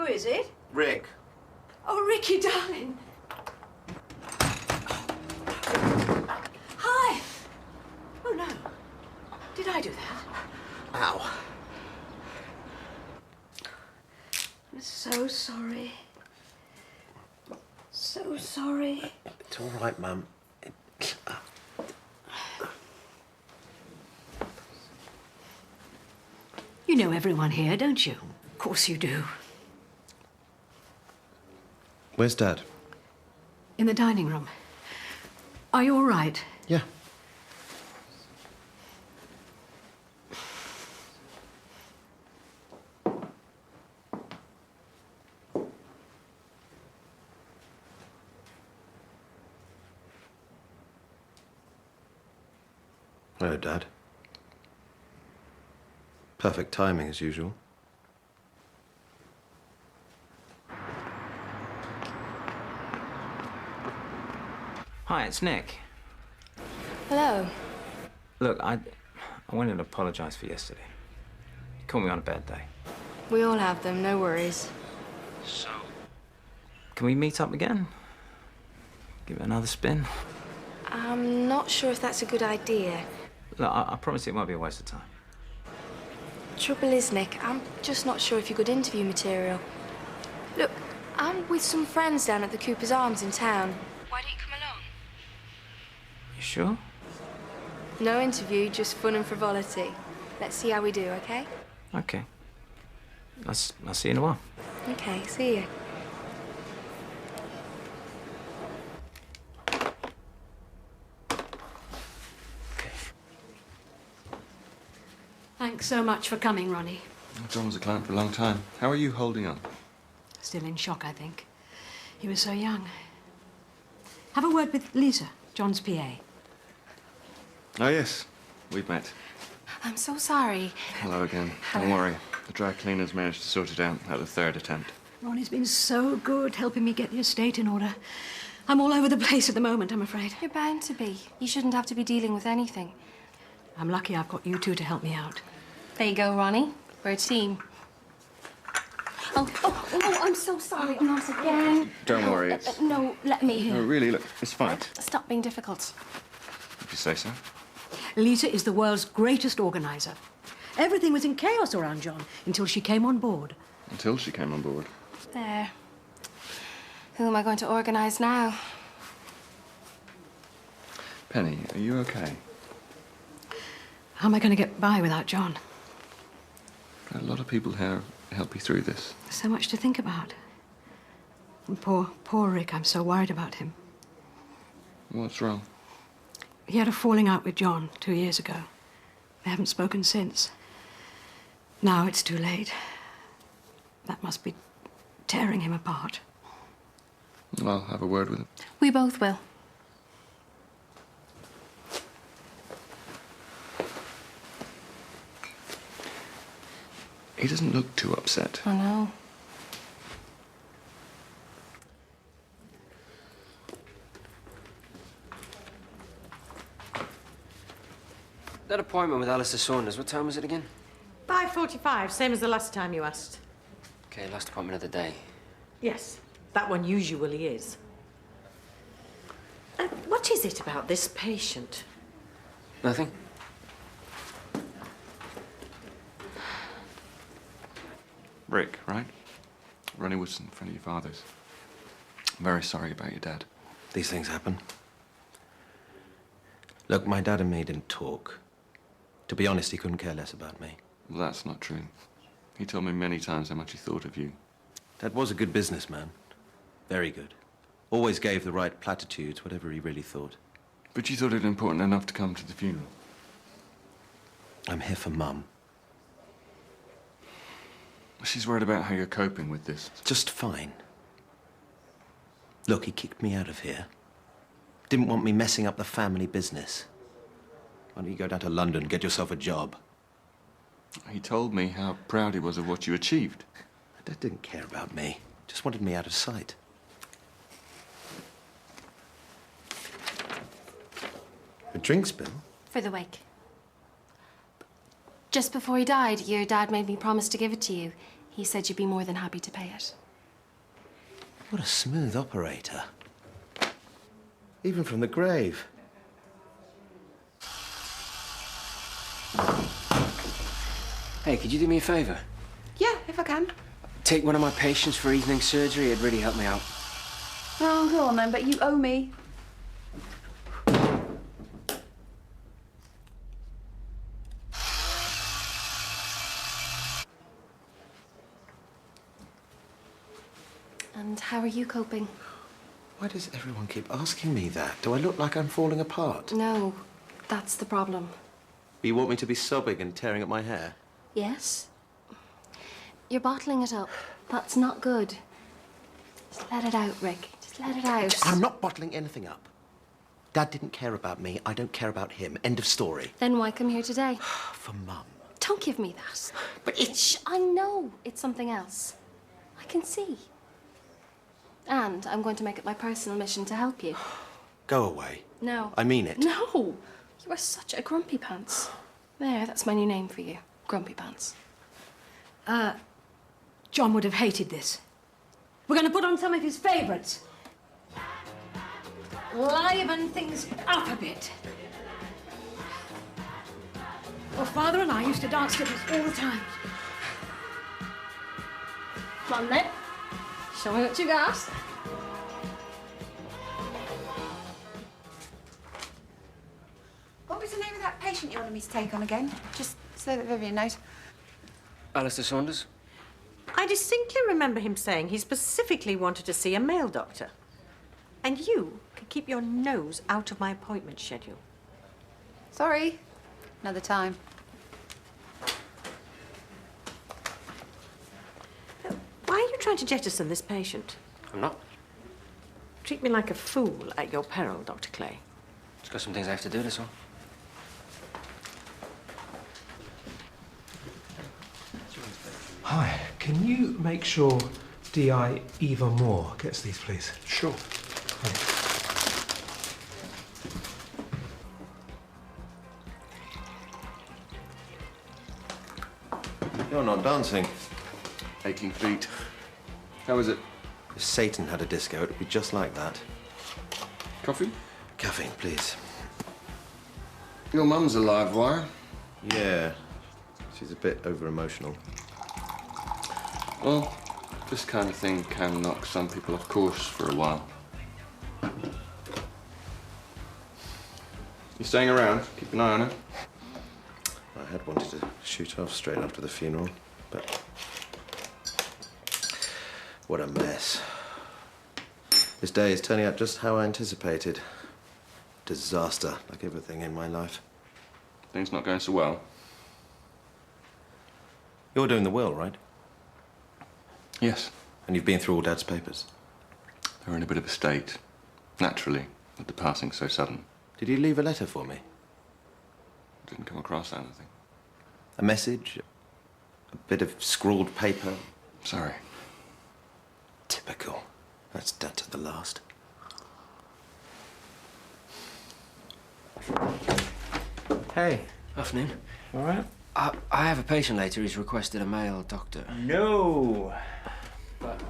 Who is it? Rick. Oh, Ricky, darling. Hi. Oh, no. Did I do that? Ow. I'm so sorry. So sorry. It's all right, Mum. You know everyone here, don't you? Of course you do. Where's Dad? In the dining room. Are you all right? Yeah. Hello, Dad. Perfect timing, as usual. Hi, it's Nick. Hello. Look, I wanted to apologise for yesterday. You caught me on a bad day. We all have them, no worries. So? Can we meet up again? Give it another spin? I'm not sure if that's a good idea. Look, I promise it won't be a waste of time. Trouble is, Nick, I'm just not sure if you're good interview material. Look, I'm with some friends down at the Cooper's Arms in town. Why don't you come along? You sure? No interview, just fun and frivolity. Let's see how we do, okay? Okay. I'll see you in a while. Okay, see you. Thanks so much for coming, Ronnie. John was a client for a long time. How are you holding on? Still in shock, I think. He was so young. Have a word with Lisa, John's PA. Oh, yes. We've met. I'm so sorry. Hello again. Don't worry. The dry cleaners managed to sort it out at the third attempt. Ronnie's been so good helping me get the estate in order. I'm all over the place at the moment, I'm afraid. You're bound to be. You shouldn't have to be dealing with anything. I'm lucky I've got you two to help me out. There you go, Ronnie. We're a team. Oh, I'm so sorry. Not again. Don't worry. It's... No, let me. No, really, look, it's fine. Stop being difficult. If you say so. Lisa is the world's greatest organizer. Everything was in chaos around John until she came on board. Until she came on board. There. Who am I going to organize now? Penny, are you okay? How am I going to get by without John? A lot of people here help you through this. So much to think about. And poor Rick, I'm so worried about him. What's wrong? He had a falling out with John 2 years ago. They haven't spoken since. Now it's too late. That must be tearing him apart. I'll have a word with him. We both will. He doesn't look too upset. I know. That appointment with Alistair Saunders, what time was it again? 5:45, same as the last time you asked. Okay, last appointment of the day. Yes, that one usually is. What is it about this patient? Nothing? Rick, right? Ronnie Woodson, friend of your father's. I'm very sorry about your dad. These things happen. Look, my dad and me didn't talk. To be honest, he couldn't care less about me. Well, that's not true. He told me many times how much he thought of you. Dad was a good businessman. Very good. Always gave the right platitudes, whatever he really thought. But you thought it important enough to come to the funeral. I'm here for Mum. She's worried about how you're coping with this. Just fine. Look, he kicked me out of here. Didn't want me messing up the family business. Why don't you go down to London and get yourself a job? He told me how proud he was of what you achieved. Dad didn't care about me. Just wanted me out of sight. A drink spill? For the wake. Just before he died, your dad made me promise to give it to you. He said you'd be more than happy to pay it. What a smooth operator. Even from the grave. Hey, could you do me a favour? Yeah, if I can. Take one of my patients for evening surgery. It'd really help me out. Oh, go on then, but you owe me. And how are you coping? Why does everyone keep asking me that? Do I look like I'm falling apart? No, that's the problem. You want me to be sobbing and tearing at my hair? Yes? You're bottling it up. That's not good. Just let it out, Rick. Just let it out. I'm not bottling anything up. Dad didn't care about me. I don't care about him. End of story. Then why come here today? For Mum. Don't give me that. But it's... I know it's something else. I can see. And I'm going to make it my personal mission to help you. Go away. No. I mean it. No! You are such a grumpy pants. There, that's my new name for you. Grumpy pants. John would have hated this. We're going to put on some of his favourites. Liven things up a bit. Your father and I used to dance to this all the time. Come on, then. Show me what you got. What was the name of that patient you wanted me to take on again? Just so that Vivian knows. Alistair Saunders? I distinctly remember him saying he specifically wanted to see a male doctor. And you can keep your nose out of my appointment schedule. Sorry. Another time. Why are you trying to jettison this patient? I'm not. Treat me like a fool at your peril, Dr. Clay. Just got some things I have to do, that's all. Hi, can you make sure DI Eva Moore gets these, please? Sure. You're not dancing. Aching feet. How is it? If Satan had a disco, it would be just like that. Coffee? Caffeine, please. Your mum's a live wire. Yeah. She's a bit over-emotional. Well, this kind of thing can knock some people off course for a while. You staying around? Keep an eye on her. I had wanted to shoot off straight after the funeral, but... what a mess. This day is turning out just how I anticipated. Disaster, like everything in my life. Things not going so well. You're doing the will, right? Yes. And you've been through all Dad's papers? They're in a bit of a state. Naturally, with the passing so sudden. Did you leave a letter for me? Didn't come across anything. A message? A bit of scrawled paper? Sorry. Typical. That's Dad to the last. Hey, Afternoon. all right? I have a patient later who's requested a male doctor. No. But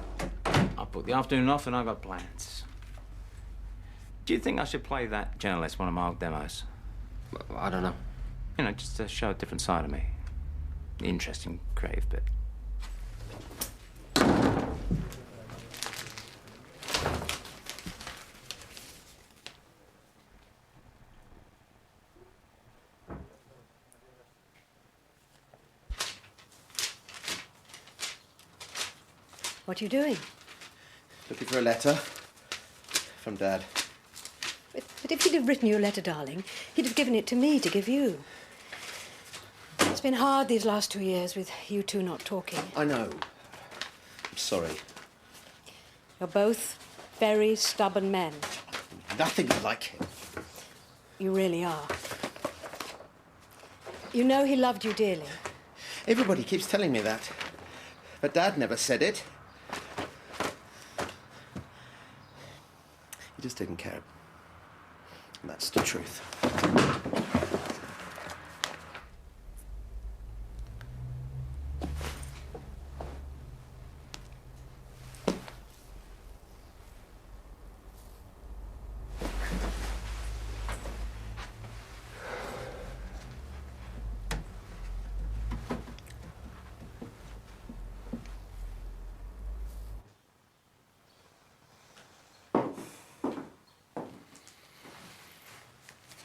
I'll put the afternoon off and I've got plans. Do you think I should play that journalist one of my old demos? I don't know. You know, just to show a different side of me. The interesting, creative bit. What are you doing? Looking for a letter from Dad. But if he'd have written you a letter, darling, he'd have given it to me to give you. It's been hard these last 2 years with you two not talking. I know. I'm sorry. You're both very stubborn men. Nothing like him. You really are. You know he loved you dearly. Everybody keeps telling me that. But Dad never said it. He just didn't care. And that's the truth.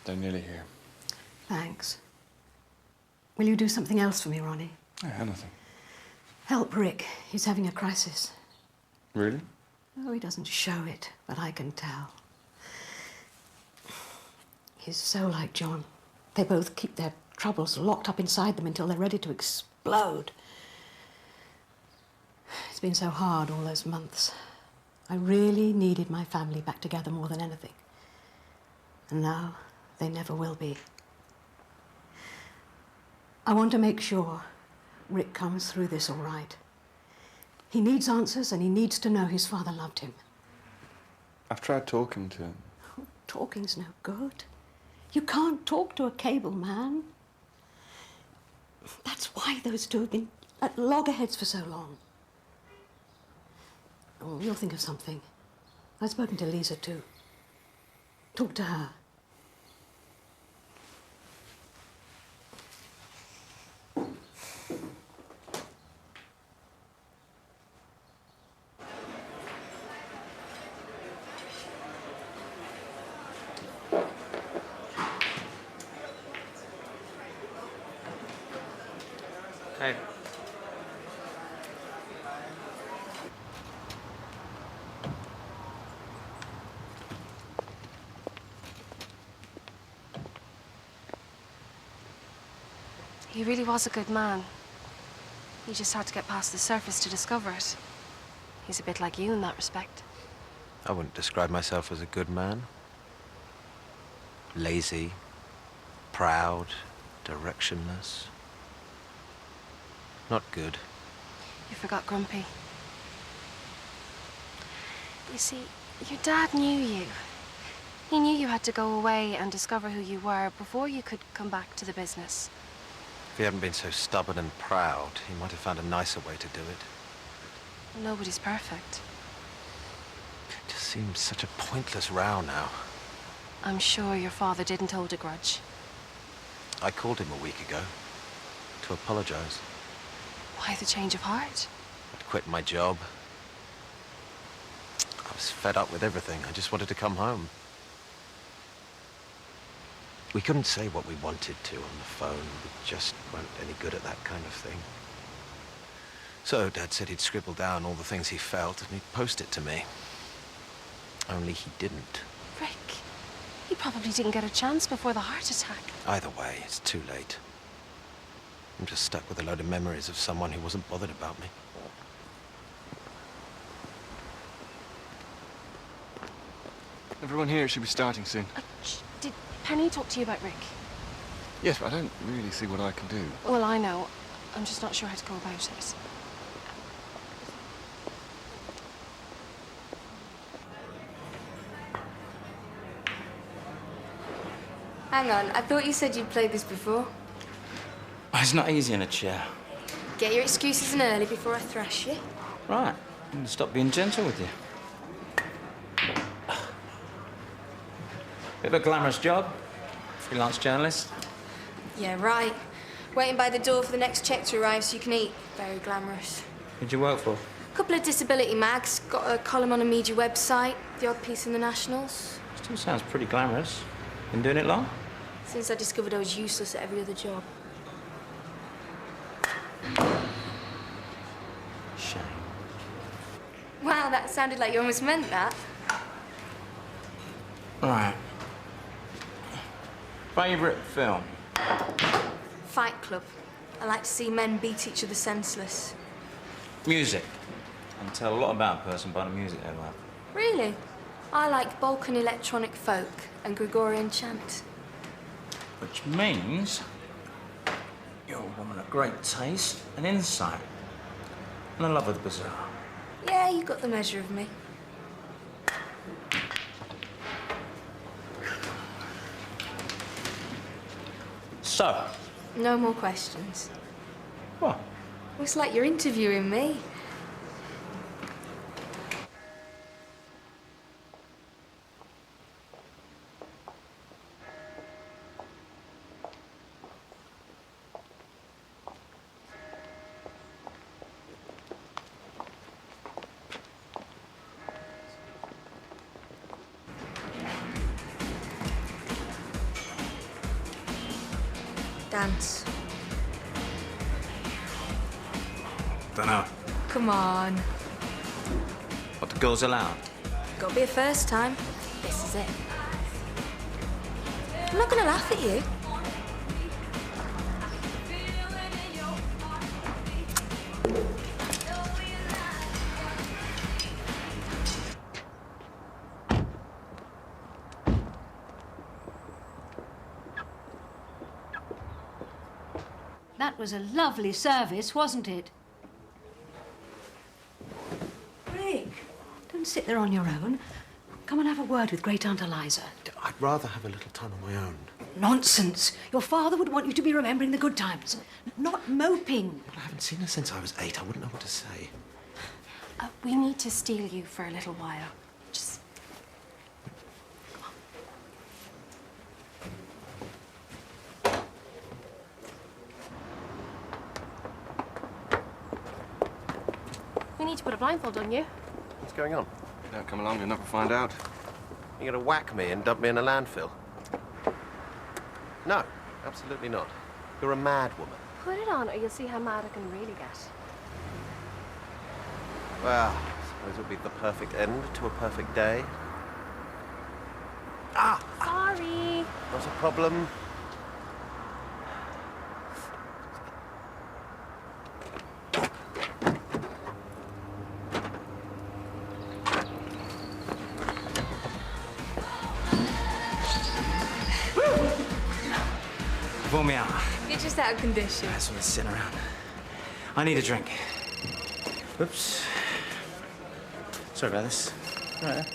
They're nearly here. Thanks. Will you do something else for me, Ronnie? Yeah, anything. Help Rick. He's having a crisis. Really? Oh, he doesn't show it, but I can tell. He's so like John. They both keep their troubles locked up inside them until they're ready to explode. It's been so hard all those months. I really needed my family back together more than anything. And now, they never will be. I want to make sure Rick comes through this all right. He needs answers, and he needs to know his father loved him. I've tried talking to him. Oh, talking's no good. You can't talk to a cable man. That's why those two have been at loggerheads for so long. Oh, you'll think of something. I've spoken to Lisa too. Talk to her. Hey. He really was a good man. He just had to get past the surface to discover it. He's a bit like you in that respect. I wouldn't describe myself as a good man. Lazy, proud, directionless. Not good. You forgot Grumpy. You see, your dad knew you. He knew you had to go away and discover who you were before you could come back to the business. If he hadn't been so stubborn and proud, he might have found a nicer way to do it. Nobody's perfect. It just seems such a pointless row now. I'm sure your father didn't hold a grudge. I called him a week ago to apologize. Why the change of heart? I'd quit my job. I was fed up with everything. I just wanted to come home. We couldn't say what we wanted to on the phone. We just weren't any good at that kind of thing. So Dad said he'd scribble down all the things he felt and he'd post it to me. Only he didn't. Rick, he probably didn't get a chance before the heart attack. Either way, it's too late. I'm just stuck with a load of memories of someone who wasn't bothered about me. Everyone here should be starting soon. Did Penny talk to you about Rick? Yes, but I don't really see what I can do. Well, I know. I'm just not sure how to go about it. Hang on, I thought you said you'd played this before. It's not easy in a chair. Get your excuses in early before I thrash you. Right. I'm gonna stop being gentle with you. Bit of a glamorous job. Freelance journalist. Yeah, right. Waiting by the door for the next check to arrive so you can eat. Very glamorous. Who'd you work for? A couple of disability mags, got a column on a media website, the odd piece in the Nationals. Still sounds pretty glamorous. Been doing it long? Since I discovered I was useless at every other job. Shame. Wow, that sounded like you almost meant that. Right. Favourite film? Fight Club. I like to see men beat each other senseless. Music. I can tell a lot about a person by the music they like. Really? I like Balkan electronic folk and Gregorian chant. Which means you're a woman of great taste and insight and a love of the bizarre. Yeah, you got the measure of me. So? No more questions. What? Well, it's like you're interviewing me. Dance. Dunno. Come on. What, the girls allowed? Gotta be a first time. This is it. I'm not gonna laugh at you. That was a lovely service, wasn't it? Rick, don't sit there on your own. Come and have a word with Great Aunt Eliza. I'd rather have a little time on my own. Nonsense. Your father would want you to be remembering the good times, not moping. But I haven't seen her since I was 8. I wouldn't know what to say. We need to steal you for a little while. Just... We need to put a blindfold on you. What's going on? You don't come along, you'll never find out. You're gonna whack me and dump me in a landfill? No, absolutely not. You're a mad woman. Put it on or you'll see how mad I can really get. Well, I suppose it would be the perfect end to a perfect day. Sorry. Not a problem. Pull me out. You're just out of condition. I just want to sit around. I need a drink. Whoops. Sorry about this. Right there.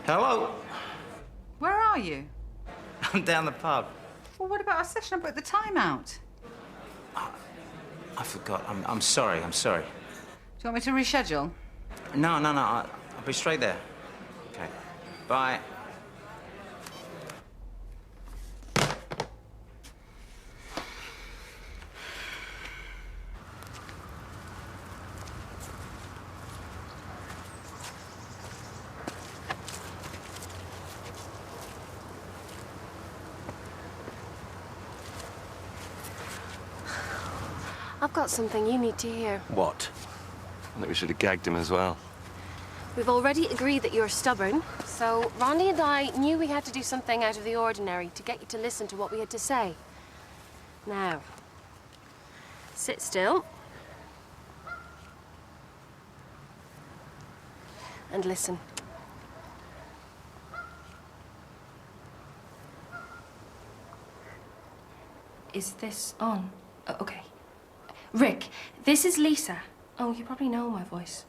Hello? Where are you? I'm down the pub. Well, what about our session up at the timeout? I forgot. I'm sorry. I'm sorry. Do you want me to reschedule? No. I'll be straight there. Okay. Bye. I've got something you need to hear. What? I think we should have gagged him as well. We've already agreed that you're stubborn, so Rondi and I knew we had to do something out of the ordinary to get you to listen to what we had to say. Now, sit still. And listen. Is this on? Oh, okay. Rick, this is Lisa. Oh, you probably know my voice.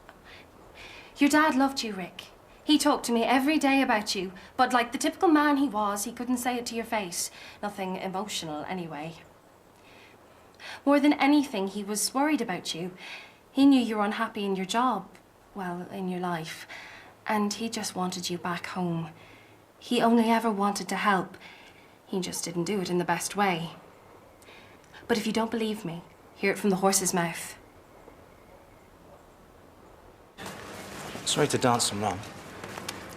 Your dad loved you, Rick. He talked to me every day about you, but like the typical man he was, he couldn't say it to your face. Nothing emotional, anyway. More than anything, he was worried about you. He knew you were unhappy in your job, well, in your life, and he just wanted you back home. He only ever wanted to help. He just didn't do it in the best way. But if you don't believe me, hear it from the horse's mouth. Sorry to dance them wrong.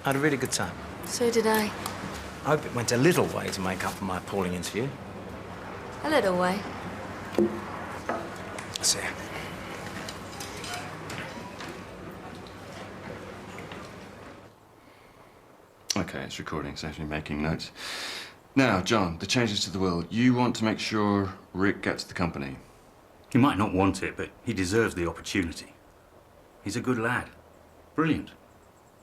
I had a really good time. So did I. I hope it went a little way to make up for my appalling interview. A little way. See ya. Okay, it's recording, so you're making notes. Now, John, the changes to the will. You want to make sure Rick gets the company. He might not want it, but he deserves the opportunity. He's a good lad. Brilliant.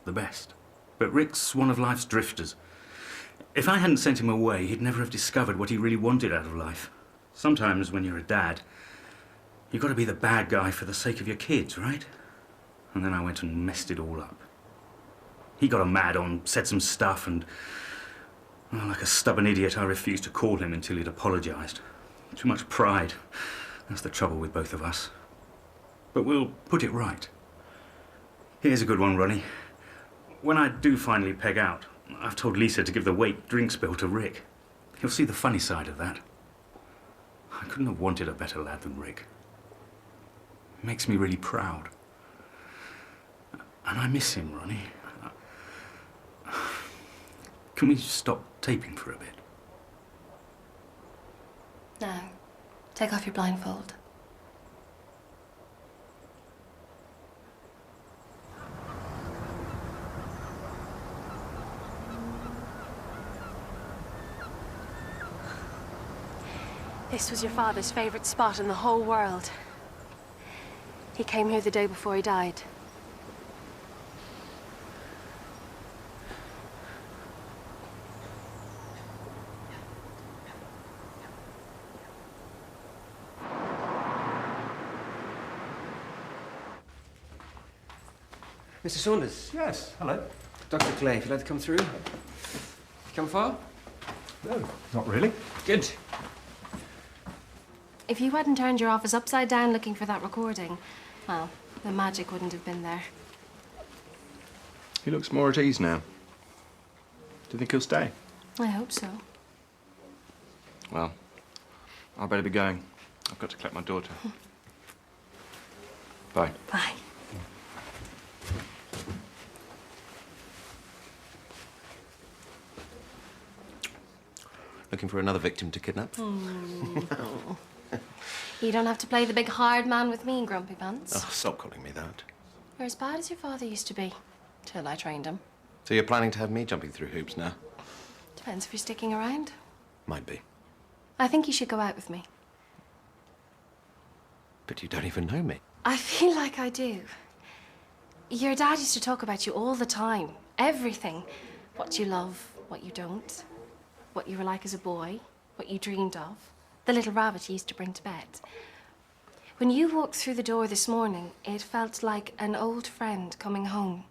The best. But Rick's one of life's drifters. If I hadn't sent him away, he'd never have discovered what he really wanted out of life. Sometimes when you're a dad, you've got to be the bad guy for the sake of your kids, right? And then I went and messed it all up. He got him mad on, said some stuff, and well, like a stubborn idiot, I refused to call him until he'd apologized. Too much pride. That's the trouble with both of us. But we'll put it right. Here's a good one, Ronnie. When I do finally peg out, I've told Lisa to give the weight drinks bill to Rick. He'll see the funny side of that. I couldn't have wanted a better lad than Rick. It makes me really proud. And I miss him, Ronnie. Can we stop taping for a bit? Now, take off your blindfold. This was your father's favourite spot in the whole world. He came here the day before he died. Mr. Saunders. Yes, hello. Dr. Clay, if you'd like to come through. Come far? No, not really. Good. If you hadn't turned your office upside down looking for that recording, well, the magic wouldn't have been there. He looks more at ease now. Do you think he'll stay? I hope so. Well, I better be going. I've got to collect my daughter. Bye. Bye. Looking for another victim to kidnap? You don't have to play the big hard man with me, Grumpy Pants. Oh, stop calling me that. You're as bad as your father used to be, till I trained him. So you're planning to have me jumping through hoops now? Depends if you're sticking around. Might be. I think you should go out with me. But you don't even know me. I feel like I do. Your dad used to talk about you all the time. Everything. What you love, what you don't. What you were like as a boy. What you dreamed of. The little rabbit he used to bring to bed. When you walked through the door this morning, it felt like an old friend coming home.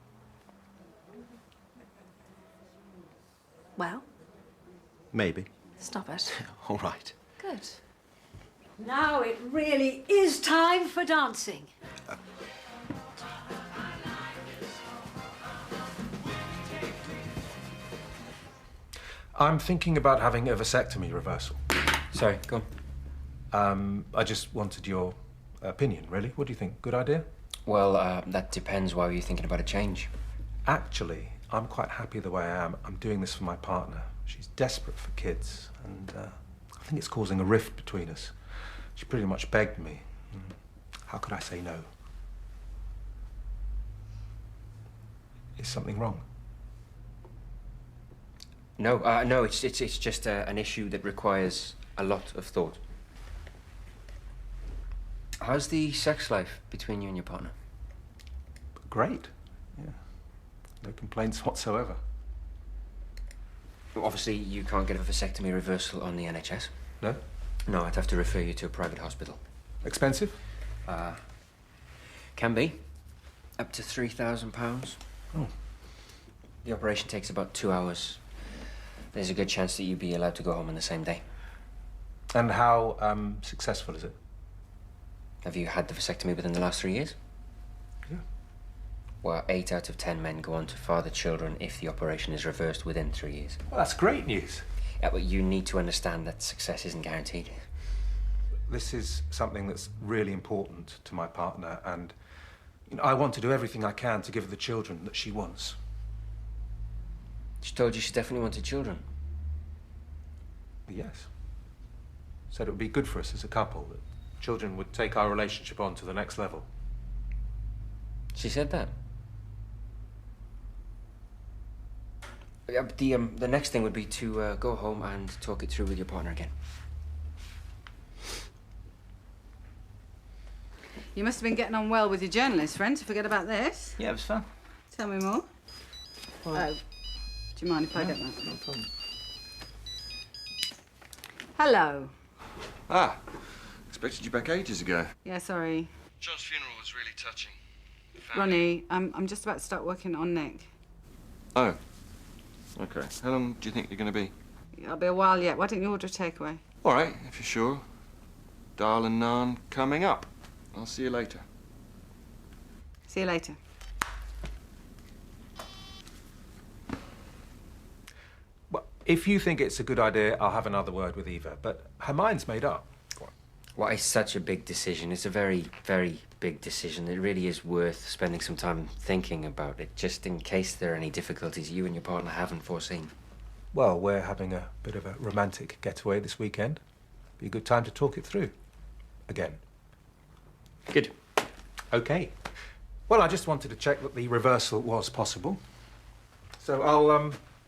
Well? Maybe. Stop it. All right. Good. Now it really is time for dancing. I'm thinking about having a vasectomy reversal. Sorry, go on. I just wanted your opinion, really. What do you think? Good idea? Well, that depends. Why were you thinking about a change? Actually, I'm quite happy the way I am. I'm doing this for my partner. She's desperate for kids, and I think it's causing a rift between us. She pretty much begged me. How could I say no? Is something wrong? No, no. It's just an issue that requires a lot of thought. How's the sex life between you and your partner? Great. Yeah. No complaints whatsoever. Well, obviously, you can't get a vasectomy reversal on the NHS. No? No, I'd have to refer you to a private hospital. Expensive? Can be. Up to £3,000. Oh. The operation takes about 2 hours. There's a good chance that you'd be allowed to go home on the same day. And how successful is it? Have you had the vasectomy within the last 3 years? Yeah. Well, 8 out of 10 men go on to father children if the operation is reversed within 3 years. Well, that's great news. Yeah, but you need to understand that success isn't guaranteed. This is something that's really important to my partner, and I want to do everything I can to give her the children that she wants. She told you she definitely wanted children. Yes. Said it would be good for us as a couple, that children would take our relationship on to the next level. She said that? Yeah, but the next thing would be to go home and talk it through with your partner again. You must have been getting on well with your journalist friend to forget about this. Yeah, it was fun. Tell me more. Oh, do you mind if I get that? No problem. Hello. Ah, expected you back ages ago. Yeah, sorry. John's funeral was really touching. Ronnie, I'm just about to start working on Nick. Oh, okay. How long do you think you're going to be? I'll be a while yet. Why don't you order a takeaway? All right, if you're sure. Dal and naan coming up. I'll see you later. See you later. Well, if you think it's a good idea, I'll have another word with Eva, but her mind's made up. Well, it's such a big decision. It's a very, very big decision. It really is worth spending some time thinking about it, just in case there are any difficulties you and your partner haven't foreseen. Well, we're having a bit of a romantic getaway this weekend. Be a good time to talk it through. Again. Good. Okay. Well, I just wanted to check that the reversal was possible. So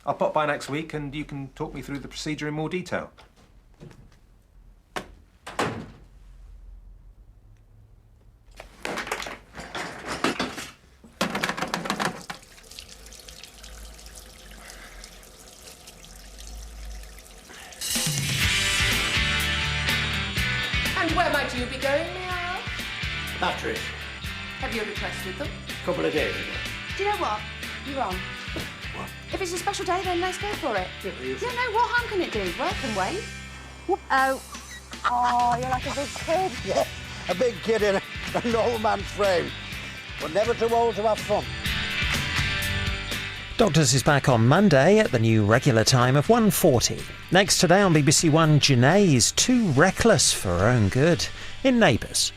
I'll pop by next week and you can talk me through the procedure in more detail. And where might you be going, may I ask? Batteries. Have you requested them? A couple of days ago. Do you know what? You're on. What? If it's a special day, then let's go for it. Yeah, No, what harm can it do? Work and wait. Oh. Oh, you're like a big kid. Yeah, a big kid in an old man's frame. But never too old to have fun. Doctors is back on Monday at the new regular time of 1:40. Next today on BBC1, Janae is too reckless for her own good in Neighbours.